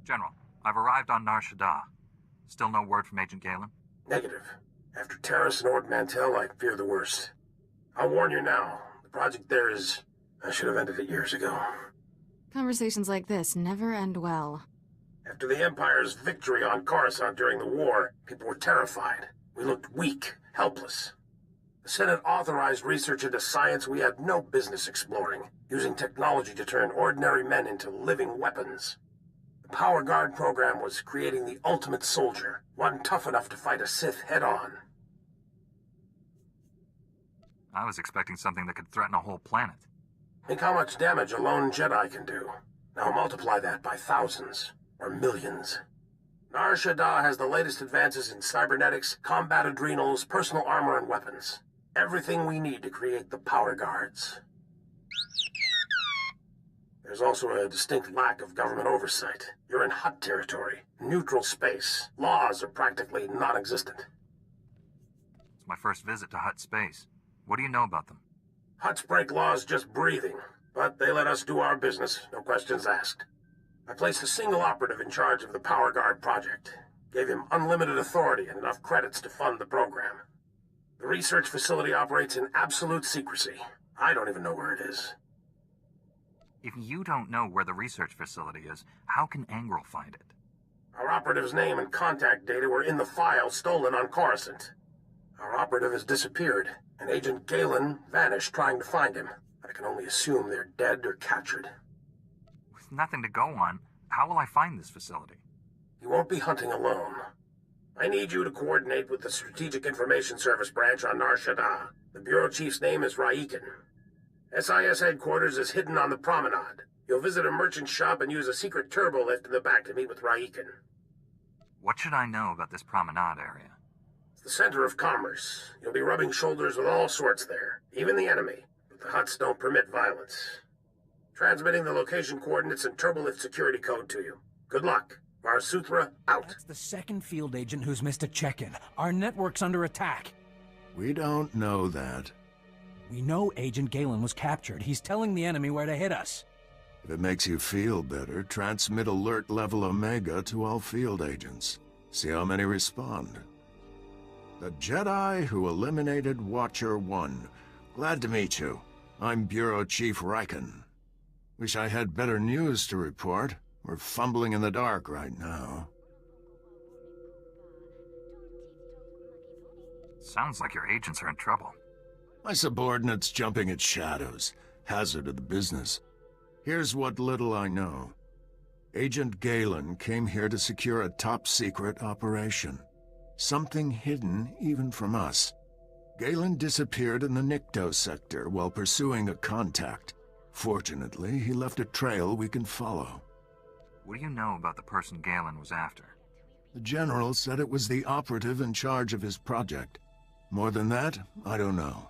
General, I've arrived on Shaddaa. Still no word from Agent Galen? Negative. After Terrace and Ord Mantell, I fear the worst. I'll warn you now. The project there is... I should have ended it years ago. Conversations like this never end well. After the Empire's victory on Coruscant during the war, people were terrified. We looked weak, helpless. The Senate authorized research into science we had no business exploring, using technology to turn ordinary men into living weapons. The Power Guard program was creating the ultimate soldier, one tough enough to fight a Sith head-on. I was expecting something that could threaten a whole planet. Think how much damage a lone Jedi can do. Now multiply that by thousands, or millions. Shaddaa has the latest advances in cybernetics, combat adrenals, personal armor, and weapons. Everything we need to create the Power Guards. There's also a distinct lack of government oversight. You're in Hutt territory, neutral space. Laws are practically non-existent. It's my first visit to Hutt space. What do you know about them? Hutts break laws just breathing, but they let us do our business, no questions asked. I placed a single operative in charge of the Power Guard project. Gave him unlimited authority and enough credits to fund the program. The research facility operates in absolute secrecy. I don't even know where it is. If you don't know where the research facility is, how can Angrel find it? Our operative's name and contact data were in the file stolen on Coruscant. Our operative has disappeared, and Agent Galen vanished trying to find him. I can only assume they're dead or captured. With nothing to go on, how will I find this facility? You won't be hunting alone. I need you to coordinate with the Strategic Information Service branch on Shaddaa. The Bureau Chief's name is Raiken. SIS headquarters is hidden on the promenade. You'll visit a merchant shop and use a secret turbo lift in the back to meet with Raiken. What should I know about this promenade area? It's the center of commerce. You'll be rubbing shoulders with all sorts there, even the enemy. But the Hutts don't permit violence. Transmitting the location coordinates and turbolift security code to you. Good luck. SWTOR out. That's the second field agent who's missed a check-in. Our network's under attack. We don't know that. We know Agent Galen was captured. He's telling the enemy where to hit us. If it makes you feel better, transmit alert level Omega to all field agents. See how many respond. The Jedi who eliminated Watcher 1. Glad to meet you. I'm Bureau Chief Raiken. Wish I had better news to report. We're fumbling in the dark right now. Sounds like your agents are in trouble. My subordinates jumping at shadows. Hazard of the business. Here's what little I know. Agent Galen came here to secure a top-secret operation. Something hidden even from us. Galen disappeared in the Nikto sector while pursuing a contact. Fortunately, he left a trail we can follow. What do you know about the person Galen was after? The General said it was the operative in charge of his project. More than that, I don't know.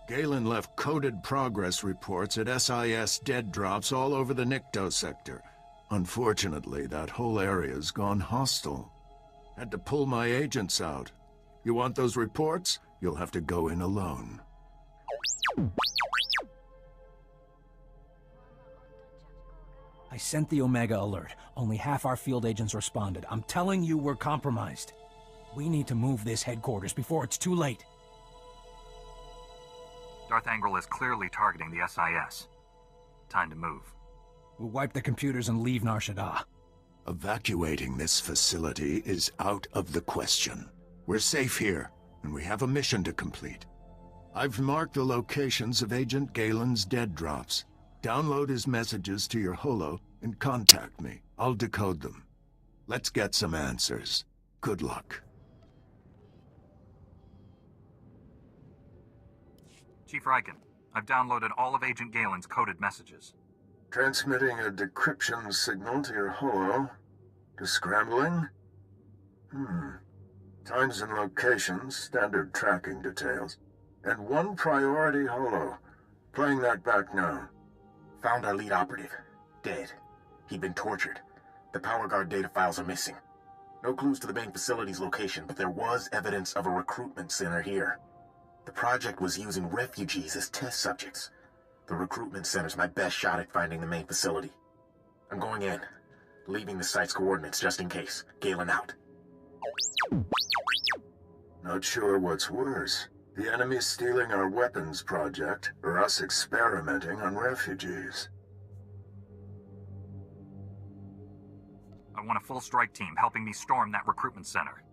Galen left coded progress reports at SIS dead drops all over the Nikto sector. Unfortunately, that whole area's gone hostile. Had to pull my agents out. You want those reports? You'll have to go in alone. I sent the Omega alert. Only half our field agents responded. I'm telling you, we're compromised. We need to move this headquarters before it's too late. Darth Angrel is clearly targeting the SIS. Time to move. We'll wipe the computers and leave Shaddaa. Evacuating this facility is out of the question. We're safe here, and we have a mission to complete. I've marked the locations of Agent Galen's dead drops. Download his messages to your holo and contact me. I'll decode them. Let's get some answers. Good luck. Chief Raiken, I've downloaded all of Agent Galen's coded messages. Transmitting a decryption signal to your holo. Descrambling? Times and locations, standard tracking details. And one priority holo. Playing that back now. Found our lead operative. Dead. He'd been tortured. The Power Guard data files are missing. No clues to the main facility's location, but there was evidence of a recruitment center here. The project was using refugees as test subjects. The recruitment center's my best shot at finding the main facility. I'm going in. Leaving the site's coordinates just in case. Galen out. Not sure what's worse. The enemy stealing our weapons project, or us experimenting on refugees. I want a full strike team helping me storm that recruitment center.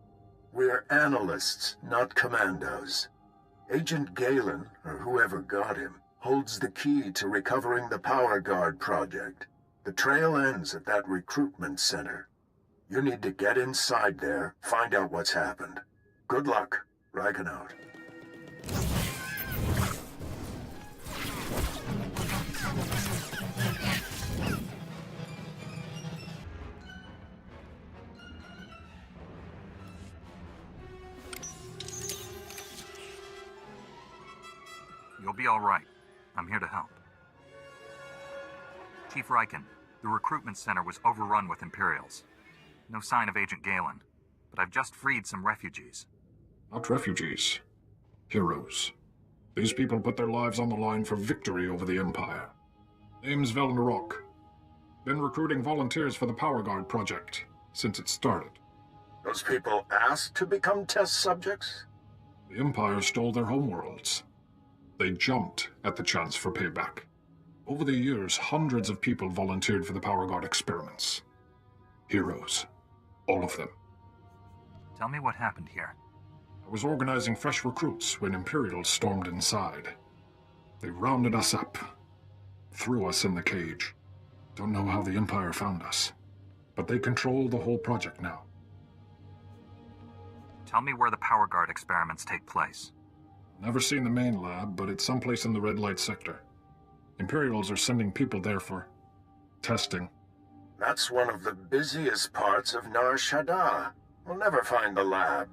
We're analysts, not commandos. Agent Galen, or whoever got him, holds the key to recovering the Power Guard project. The trail ends at that recruitment center. You need to get inside there, find out what's happened. Good luck. Riken out. You'll be all right. I'm here to help. Chief Riken, the recruitment center was overrun with Imperials. No sign of Agent Galen, but I've just freed some refugees. Not refugees. Heroes. These people put their lives on the line for victory over the Empire. Name's Velnarok. Been recruiting volunteers for the Power Guard project since it started. Those people asked to become test subjects? The Empire stole their homeworlds. They jumped at the chance for payback. Over the years, hundreds of people volunteered for the Power Guard experiments. Heroes. All of them. Tell me what happened here. I was organizing fresh recruits when Imperials stormed inside. They rounded us up, threw us in the cage. Don't know how the Empire found us, but they control the whole project now. Tell me where the Power Guard experiments take place. Never seen the main lab, but it's someplace in the red light sector. Imperials are sending people there for testing. That's one of the busiest parts of Nar Shaddaa. We'll never find the lab.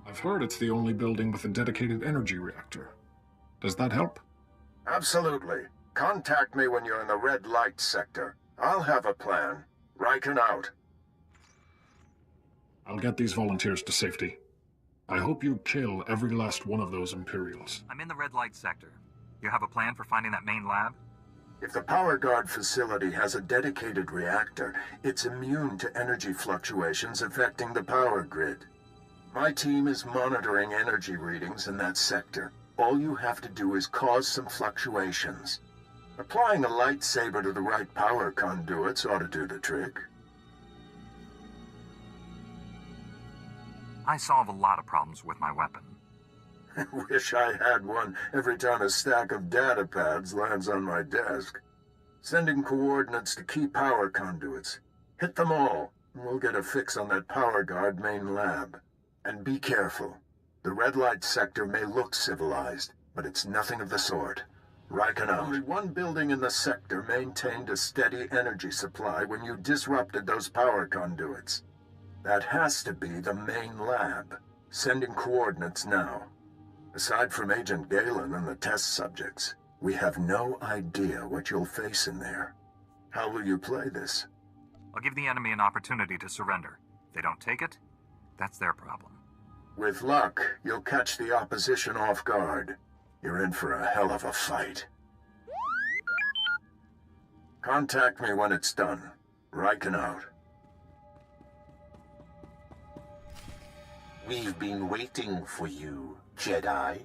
I've heard it's the only building with a dedicated energy reactor. Does that help? Absolutely. Contact me when you're in the red light sector. I'll have a plan. Riken out. I'll get these volunteers to safety. I hope you kill every last one of those Imperials. I'm in the red light sector. You have a plan for finding that main lab? If the Power Guard facility has a dedicated reactor, it's immune to energy fluctuations affecting the power grid. My team is monitoring energy readings in that sector. All you have to do is cause some fluctuations. Applying a lightsaber to the right power conduits ought to do the trick. I solve a lot of problems with my weapon. Wish I had one every time a stack of data pads lands on my desk. Sending coordinates to key power conduits. Hit them all, and we'll get a fix on that Power Guard main lab. And be careful. The red light sector may look civilized, but it's nothing of the sort. Riken out. Only one building in the sector maintained a steady energy supply when you disrupted those power conduits. That has to be the main lab. Sending coordinates now. Aside from Agent Galen and the test subjects, we have no idea what you'll face in there. How will you play this? I'll give the enemy an opportunity to surrender. If they don't take it, that's their problem. With luck, you'll catch the opposition off guard. You're in for a hell of a fight. Contact me when it's done. Riken out. We've been waiting for you, Jedi.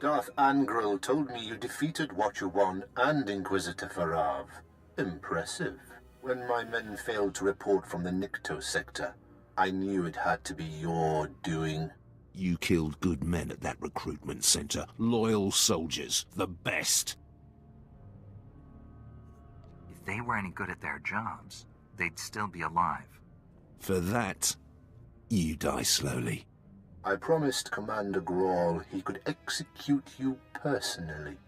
Darth Angral told me you defeated Watcher 1 and Inquisitor Farav. Impressive. When my men failed to report from the Nikto sector, I knew it had to be your doing. You killed good men at that recruitment center. Loyal soldiers. The best. If they were any good at their jobs, they'd still be alive. For that, you die slowly. I promised Commander Grawl he could execute you personally,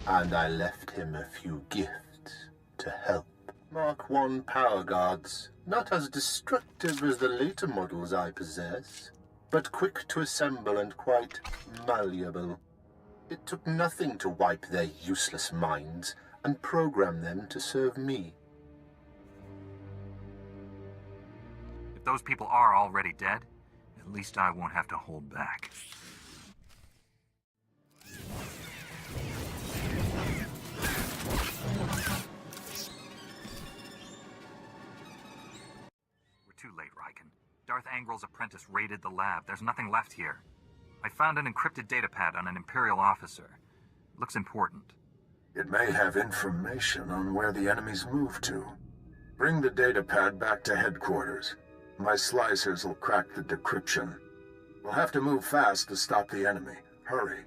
and I left him a few gifts to help. Mark 1 power guards, not as destructive as the later models I possess, but quick to assemble and quite malleable. It took nothing to wipe their useless minds and program them to serve me. If those people are already dead, at least I won't have to hold back. too late, Riken. Darth Angrel's apprentice raided the lab. There's nothing left here. I found an encrypted datapad on an Imperial officer. Looks important. It may have information on where the enemies moved to. Bring the datapad back to headquarters. My slicers will crack the decryption. We'll have to move fast to stop the enemy. Hurry.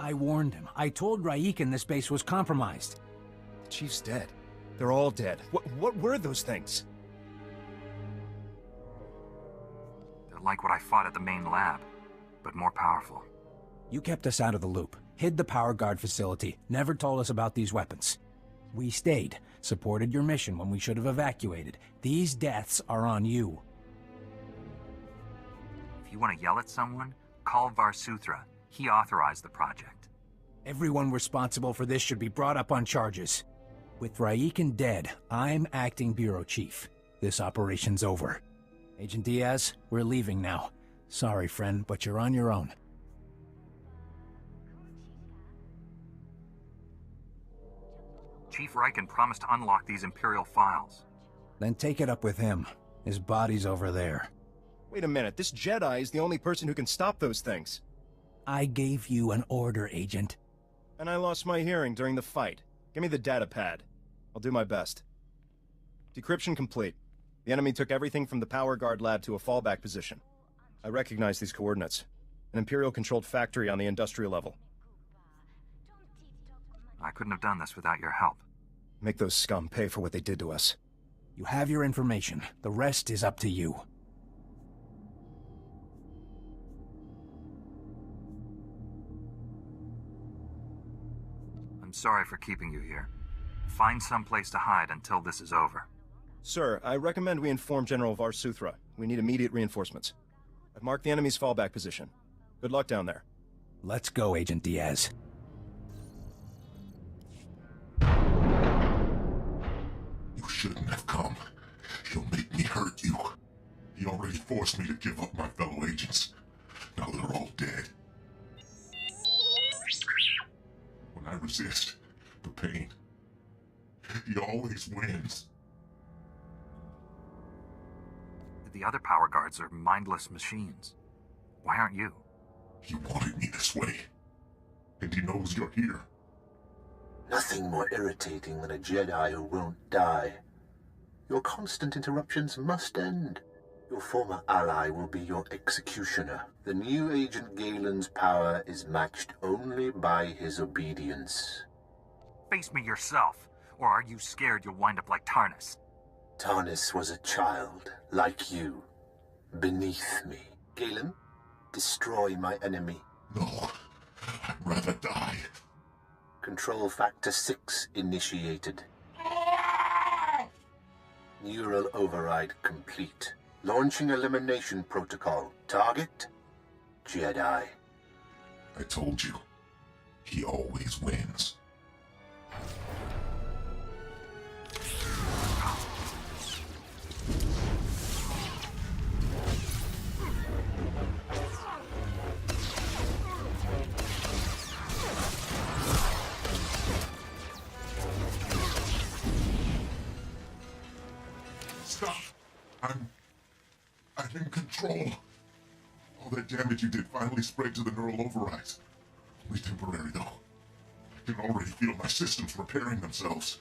I warned him. I told Raiken this base was compromised. The Chief's dead. They're all dead. What were those things? They're like what I fought at the main lab, but more powerful. You kept us out of the loop, hid the power guard facility, never told us about these weapons. We stayed, supported your mission when we should have evacuated. These deaths are on you. If you want to yell at someone, call SWTOR. He authorized the project. Everyone responsible for this should be brought up on charges. With Raiken dead, I'm acting bureau chief. This operation's over. Agent Diaz, we're leaving now. Sorry, friend, but you're on your own. Chief Riken promised to unlock these Imperial files. Then take it up with him. His body's over there. Wait a minute, this Jedi is the only person who can stop those things. I gave you an order, Agent. And I lost my hearing during the fight. Give me the datapad. I'll do my best. Decryption complete. The enemy took everything from the power guard lab to a fallback position. I recognize these coordinates. An Imperial-controlled factory on the industrial level. I couldn't have done this without your help. Make those scum pay for what they did to us. You have your information. The rest is up to you. I'm sorry for keeping you here. Find some place to hide until this is over. Sir, I recommend we inform General SWTOR. We need immediate reinforcements. I've marked the enemy's fallback position. Good luck down there. Let's go, Agent Diaz. You shouldn't have come. He'll make me hurt you. He already forced me to give up my fellow agents. Now they're all dead. When I resist, the pain, he always wins. The other power guards are mindless machines. Why aren't you? He wanted me this way. And he knows you're here. Nothing more irritating than a Jedi who won't die. Your constant interruptions must end. Your former ally will be your executioner. The new Agent Galen's power is matched only by his obedience. Face me yourself, or are you scared you'll wind up like Tarnus? Tarnus was a child, like you, beneath me. Galen, destroy my enemy. No, I'd rather die. Control Factor 6 initiated. Neural override complete. Launching elimination protocol. Target? Jedi. I told you, he always wins. Stop! I'm in control. All that damage you did finally spread to the neural overrides. Only temporary, though. I can already feel my systems repairing themselves.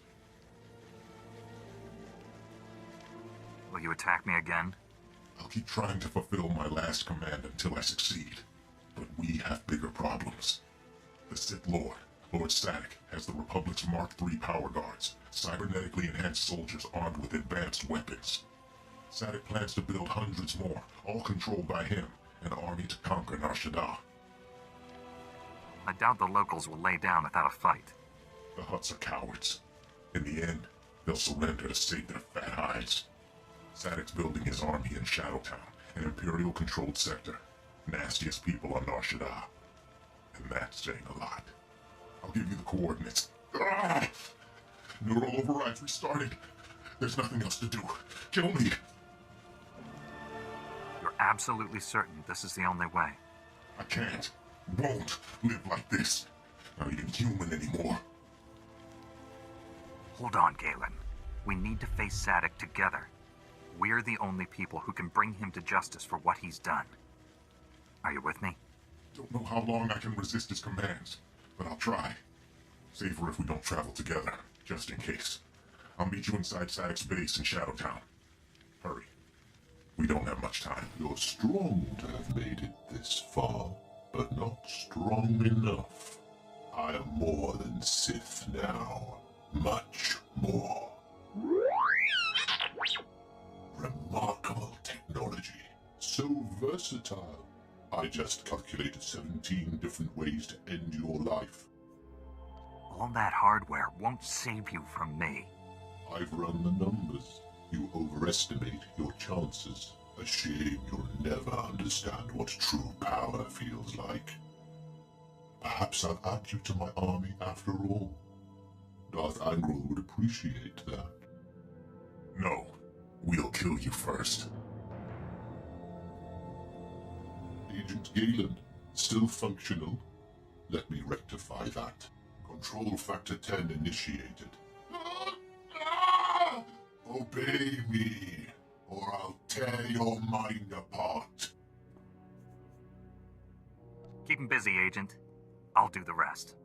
Will you attack me again? I'll keep trying to fulfill my last command until I succeed. But we have bigger problems. The Sith Lord, Lord Static, has the Republic's Mark III power guards, cybernetically enhanced soldiers armed with advanced weapons. Static plans to build hundreds more, all controlled by him, an army to conquer Shaddaa. I doubt the locals will lay down without a fight. The Hutts are cowards. In the end, they'll surrender to save their fat hides. Static's building his army in Shadowtown, an Imperial-controlled sector. Nastiest people on Shaddaa. And that's saying a lot. coordinates. Ah! Neural override's restarted. There's nothing else to do. Kill me. You're absolutely certain this is the only way? I can't, won't live like this. Not even human anymore. Hold on, Galen. We need to face Sadek together. We're the only people who can bring him to justice for what he's done. Are you with me? Don't know how long I can resist his commands, but I'll try. Safer if we don't travel together, just in case. I'll meet you inside Sadek's base in Shadowtown. Hurry. We don't have much time. You're strong to have made it this far, but not strong enough. I am more than Sith now. Much more. Remarkable technology. So versatile. I just calculated 17 different ways to end your life. All that hardware won't save you from me. I've run the numbers. You overestimate your chances. A shame you'll never understand what true power feels like. Perhaps I'll add you to my army after all. Darth Angral would appreciate that. No, we'll kill you first. Agent Galen, still functional. Let me rectify that. Control Factor 10 initiated. Obey me, or I'll tear your mind apart. Keep him busy, Agent. I'll do the rest.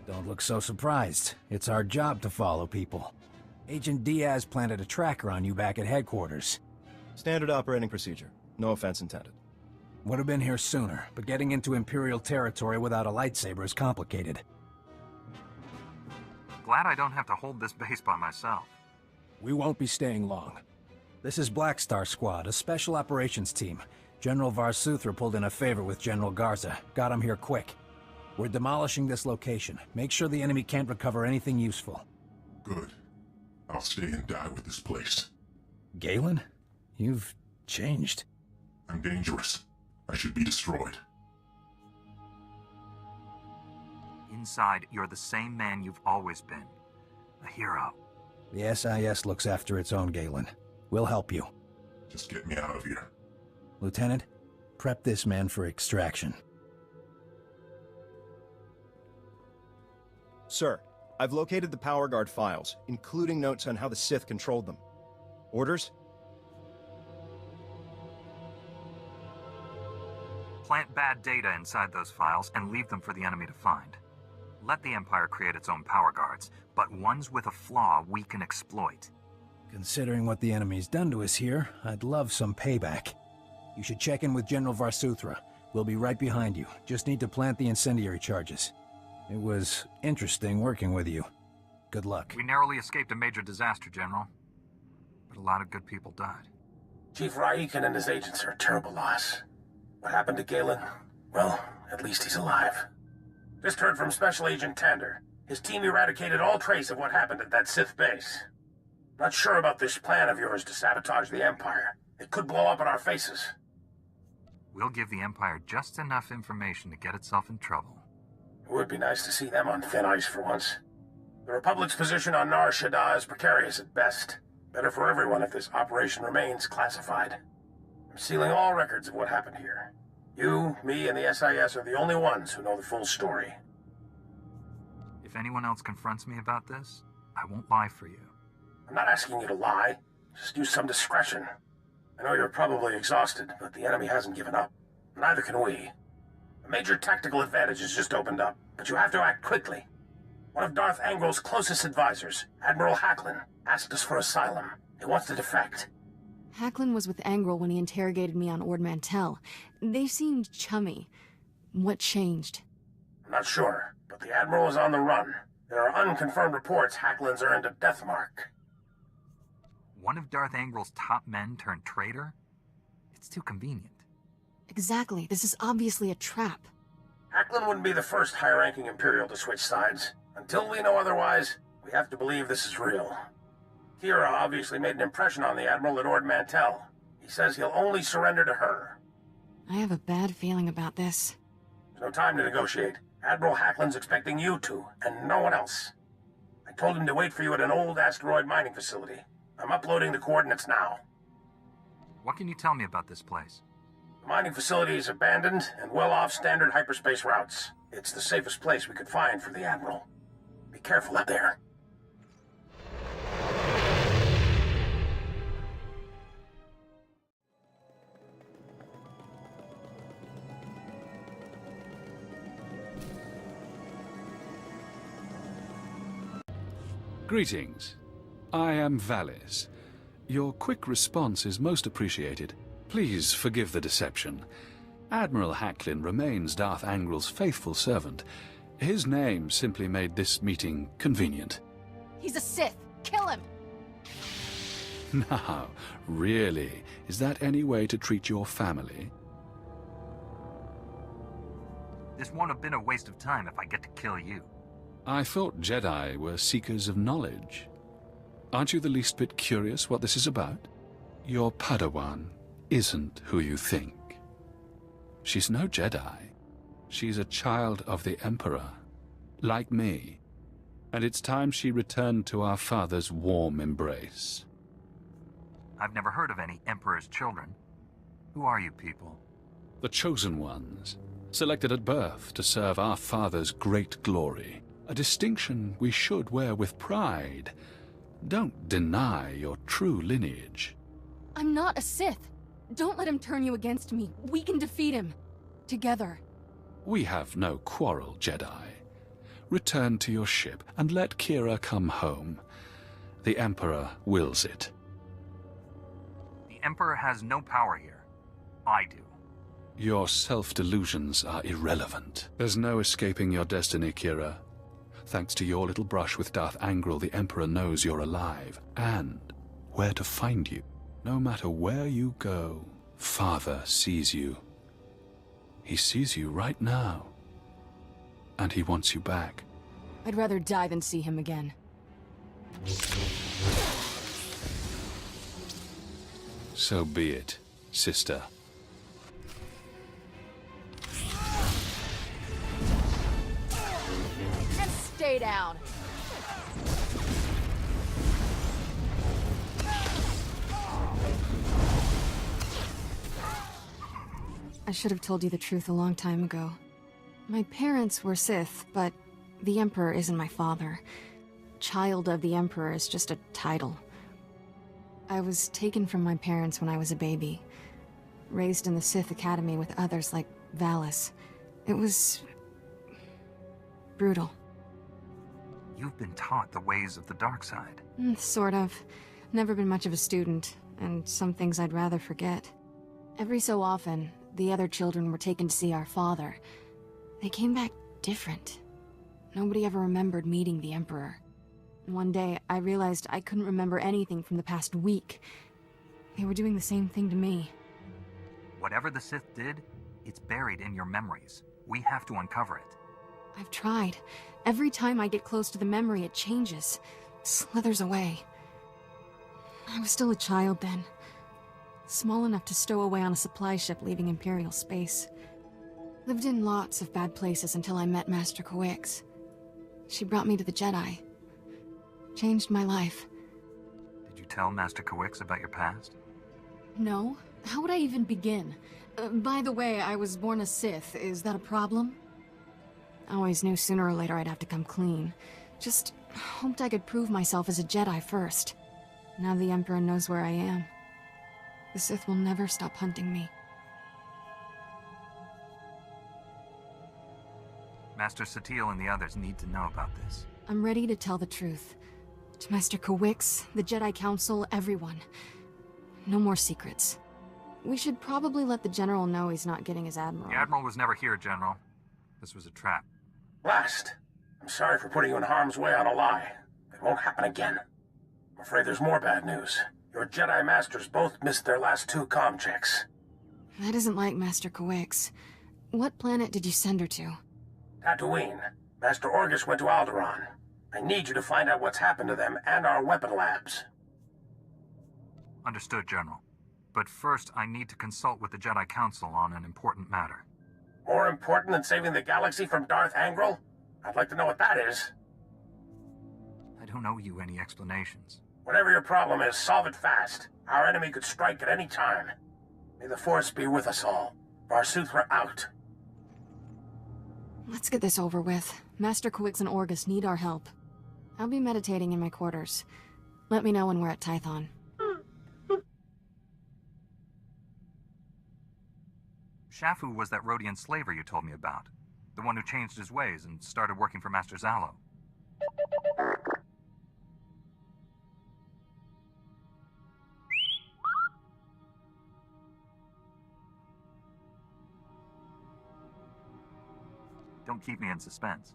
Don't look so surprised. It's our job to follow people. Agent Diaz planted a tracker on you back at headquarters. Standard operating procedure. No offense intended. Would have been here sooner, but getting into Imperial territory without a lightsaber is complicated. Glad I don't have to hold this base by myself. We won't be staying long. This is Black Star Squad, a special operations team. General SWTOR pulled in a favor with General Garza. Got him here quick. We're demolishing this location. Make sure the enemy can't recover anything useful. Good. I'll stay and die with this place. Galen? You've changed. I'm dangerous. I should be destroyed. Inside, you're the same man you've always been. A hero. The SIS looks after its own, Galen. We'll help you. Just get me out of here. Lieutenant, prep this man for extraction. Sir, I've located the Power Guard files, including notes on how the Sith controlled them. Orders? Plant bad data inside those files and leave them for the enemy to find. Let the Empire create its own power guards, but ones with a flaw we can exploit. Considering what the enemy's done to us here, I'd love some payback. You should check in with General SWTOR. We'll be right behind you. Just need to plant the incendiary charges. It was interesting working with you. Good luck. We narrowly escaped a major disaster, General. But a lot of good people died. Chief Raiken and his agents are a terrible loss. What happened to Galen? Well, at least he's alive. Just heard from Special Agent Tander. His team eradicated all trace of what happened at that Sith base. Not sure about this plan of yours to sabotage the Empire. It could blow up in our faces. We'll give the Empire just enough information to get itself in trouble. It would be nice to see them on thin ice for once. The Republic's position on Nar Shaddaa is precarious at best. Better for everyone if this operation remains classified. I'm sealing all records of what happened here. You, me, and the SIS are the only ones who know the full story. If anyone else confronts me about this, I won't lie for you. I'm not asking you to lie. Just use some discretion. I know you're probably exhausted, but the enemy hasn't given up. Neither can we. A major tactical advantage has just opened up, but you have to act quickly. One of Darth Angral's closest advisors, Admiral Hacklin, asked us for asylum. He wants to defect. Hacklin was with Angral when he interrogated me on Ord Mantell. They seemed chummy. What changed? I'm not sure, but the Admiral is on the run. There are unconfirmed reports Hacklin's earned a death mark. One of Darth Angrel's top men turned traitor? It's too convenient. Exactly. This is obviously a trap. Hacklin wouldn't be the first high-ranking Imperial to switch sides. Until we know otherwise, we have to believe this is real. Kira obviously made an impression on the Admiral at Ord Mantell. He says he'll only surrender to her. I have a bad feeling about this. There's no time to negotiate. Admiral Hacklin's expecting you two, and no one else. I told him to wait for you at an old asteroid mining facility. I'm uploading the coordinates now. What can you tell me about this place? The mining facility is abandoned and well off standard hyperspace routes. It's the safest place we could find for the Admiral. Be careful up there. Greetings. I am Valis. Your quick response is most appreciated. Please forgive the deception. Admiral Hacklin remains Darth Angrel's faithful servant. His name simply made this meeting convenient. He's a Sith! Kill him! Now, really, is that any way to treat your family? This won't have been a waste of time if I get to kill you. I thought Jedi were seekers of knowledge. Aren't you the least bit curious what this is about? Your Padawan isn't who you think. She's no Jedi. She's a child of the Emperor, like me. And it's time she returned to our father's warm embrace. I've never heard of any Emperor's children. Who are you people? The Chosen Ones, selected at birth to serve our father's great glory. A distinction we should wear with pride. Don't deny your true lineage. I'm not a Sith. Don't let him turn you against me. We can defeat him. Together. We have no quarrel, Jedi. Return to your ship and let Kira come home. The Emperor wills it. The Emperor has no power here. I do. Your self-delusions are irrelevant. There's no escaping your destiny, Kira. Thanks to your little brush with Darth Angrel, the Emperor knows you're alive, and where to find you. No matter where you go, Father sees you. He sees you right now. And he wants you back. I'd rather die than see him again. So be it, sister. Stay down. I should have told you the truth a long time ago. My parents were Sith, but the Emperor isn't my father. Child of the Emperor is just a title. I was taken from my parents when I was a baby. Raised in the Sith Academy with others like Valis. It was brutal. You've been taught the ways of the dark side. Sort of. Never been much of a student, and some things I'd rather forget. Every so often, the other children were taken to see our father. They came back different. Nobody ever remembered meeting the Emperor. One day, I realized I couldn't remember anything from the past week. They were doing the same thing to me. Whatever the Sith did, it's buried in your memories. We have to uncover it. I've tried. Every time I get close to the memory, it changes. Slithers away. I was still a child then. Small enough to stow away on a supply ship leaving Imperial space. Lived in lots of bad places until I met Master Coix. She brought me to the Jedi. Changed my life. Did you tell Master Coix about your past? No. How would I even begin? By the way, I was born a Sith. Is that a problem? I always knew sooner or later I'd have to come clean. Just hoped I could prove myself as a Jedi first. Now the Emperor knows where I am. The Sith will never stop hunting me. Master Satele and the others need to know about this. I'm ready to tell the truth. To Master Coix, the Jedi Council, everyone. No more secrets. We should probably let the General know he's not getting his Admiral. The Admiral was never here, General. This was a trap. Blast! I'm sorry for putting you in harm's way on a lie. It won't happen again. I'm afraid there's more bad news. Your Jedi Masters both missed their last 2 comm checks. That isn't like Master Kawix. What planet did you send her to? Tatooine. Master Orgus went to Alderaan. I need you to find out what's happened to them and our weapon labs. Understood, General. But first, I need to consult with the Jedi Council on an important matter. More important than saving the galaxy from Darth Angral? I'd like to know what that is. I don't owe you any explanations. Whatever your problem is, solve it fast. Our enemy could strike at any time. May the Force be with us all. SWTOR out. Let's get this over with. Master Kawix and Orgus need our help. I'll be meditating in my quarters. Let me know when we're at Tython. Shafu was that Rhodian slaver you told me about. The one who changed his ways and started working for Master Zalo. Don't keep me in suspense.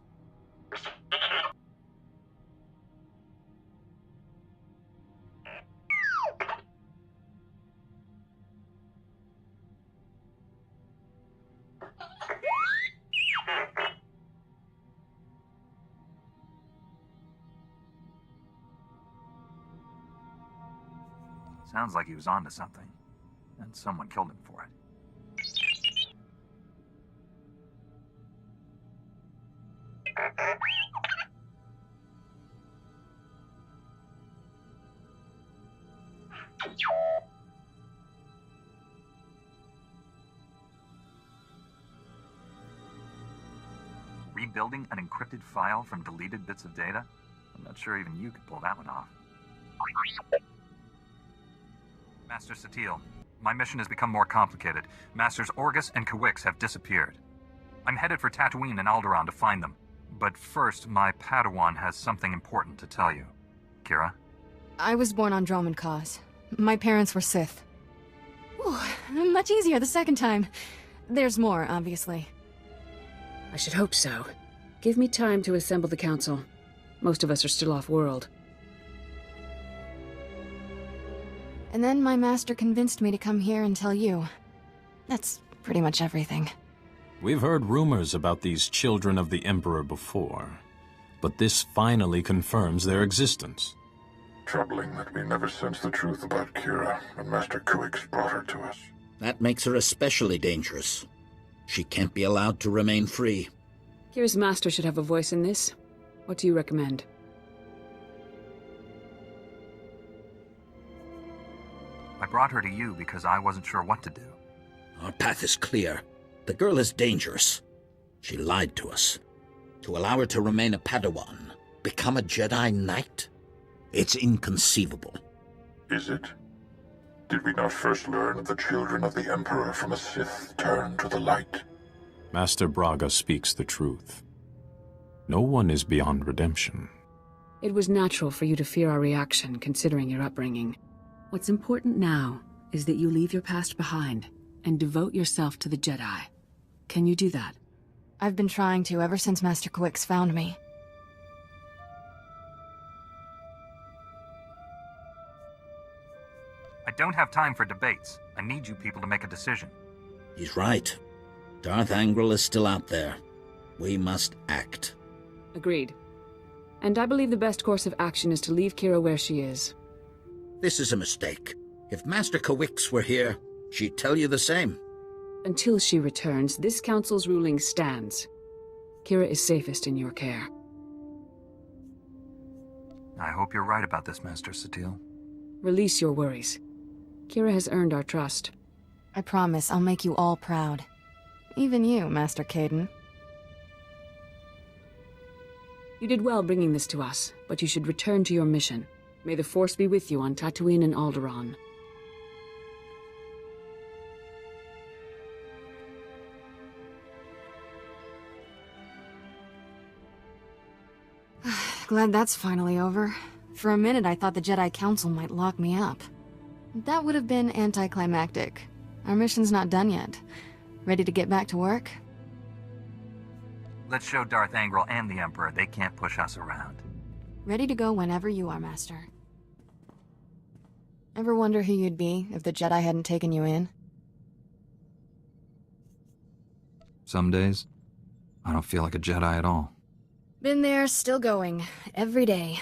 Sounds like he was onto something, and someone killed him for it. Rebuilding an encrypted file from deleted bits of data? I'm not sure even you could pull that one off. Master Satele, my mission has become more complicated. Masters Orgus and Kawix have disappeared. I'm headed for Tatooine and Alderaan to find them. But first, my Padawan has something important to tell you. Kira? I was born on Droman Cause. My parents were Sith. Ooh, much easier the second time. There's more, obviously. I should hope so. Give me time to assemble the council. Most of us are still off-world. And then my master convinced me to come here and tell you. That's pretty much everything. We've heard rumors about these children of the Emperor before, but this finally confirms their existence. Troubling that we never sensed the truth about Kira when Master Kawix brought her to us. That makes her especially dangerous. She can't be allowed to remain free. Kira's master should have a voice in this. What do you recommend? I brought her to you because I wasn't sure what to do. Our path is clear. The girl is dangerous. She lied to us. To allow her to remain a Padawan, become a Jedi Knight? It's inconceivable. Is it? Did we not first learn of the children of the Emperor from a Sith turned to the light? Master Braga speaks the truth. No one is beyond redemption. It was natural for you to fear our reaction, considering your upbringing. What's important now is that you leave your past behind and devote yourself to the Jedi. Can you do that? I've been trying to ever since Master Kawix found me. I don't have time for debates. I need you people to make a decision. He's right. Darth Angral is still out there. We must act. Agreed. And I believe the best course of action is to leave Kira where she is. This is a mistake. If Master Kawix were here, she'd tell you the same. Until she returns, this council's ruling stands. Kira is safest in your care. I hope you're right about this, Master Satele. Release your worries. Kira has earned our trust. I promise I'll make you all proud. Even you, Master Caden. You did well bringing this to us, but you should return to your mission. May the Force be with you on Tatooine and Alderaan. Glad that's finally over. For a minute I thought the Jedi Council might lock me up. That would have been anticlimactic. Our mission's not done yet. Ready to get back to work? Let's show Darth Angral and the Emperor they can't push us around. Ready to go whenever you are, Master. Ever wonder who you'd be if the Jedi hadn't taken you in? Some days, I don't feel like a Jedi at all. Been there, still going. Every day.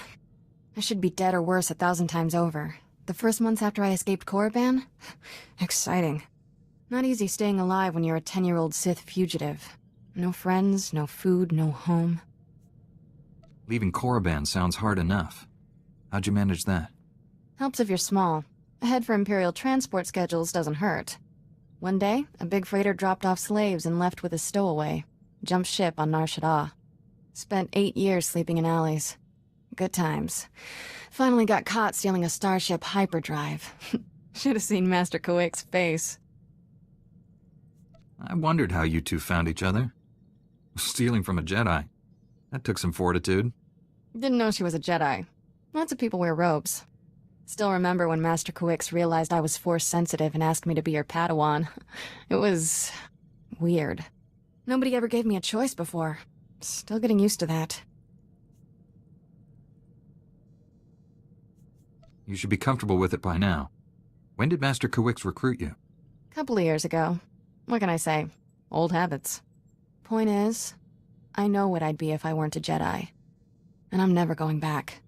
I should be dead or worse 1,000 times over. The first months after I escaped Korriban? Exciting. Not easy staying alive when you're a 10-year-old Sith fugitive. No friends, no food, no home. Leaving Korriban sounds hard enough. How'd you manage that? Helps if you're small. A head for Imperial transport schedules doesn't hurt. One day, a big freighter dropped off slaves and left with a stowaway. Jumped ship on Shaddaa. Spent 8 years sleeping in alleys. Good times. Finally got caught stealing a starship hyperdrive. Should have seen Master Kuwik's face. I wondered how you two found each other. Stealing from a Jedi. That took some fortitude. Didn't know she was a Jedi. Lots of people wear robes. Still remember when Master Kuwix realized I was Force-sensitive and asked me to be her Padawan. It was... weird. Nobody ever gave me a choice before. Still getting used to that. You should be comfortable with it by now. When did Master Kuwix recruit you? Couple of years ago. What can I say? Old habits. Point is, I know what I'd be if I weren't a Jedi. And I'm never going back.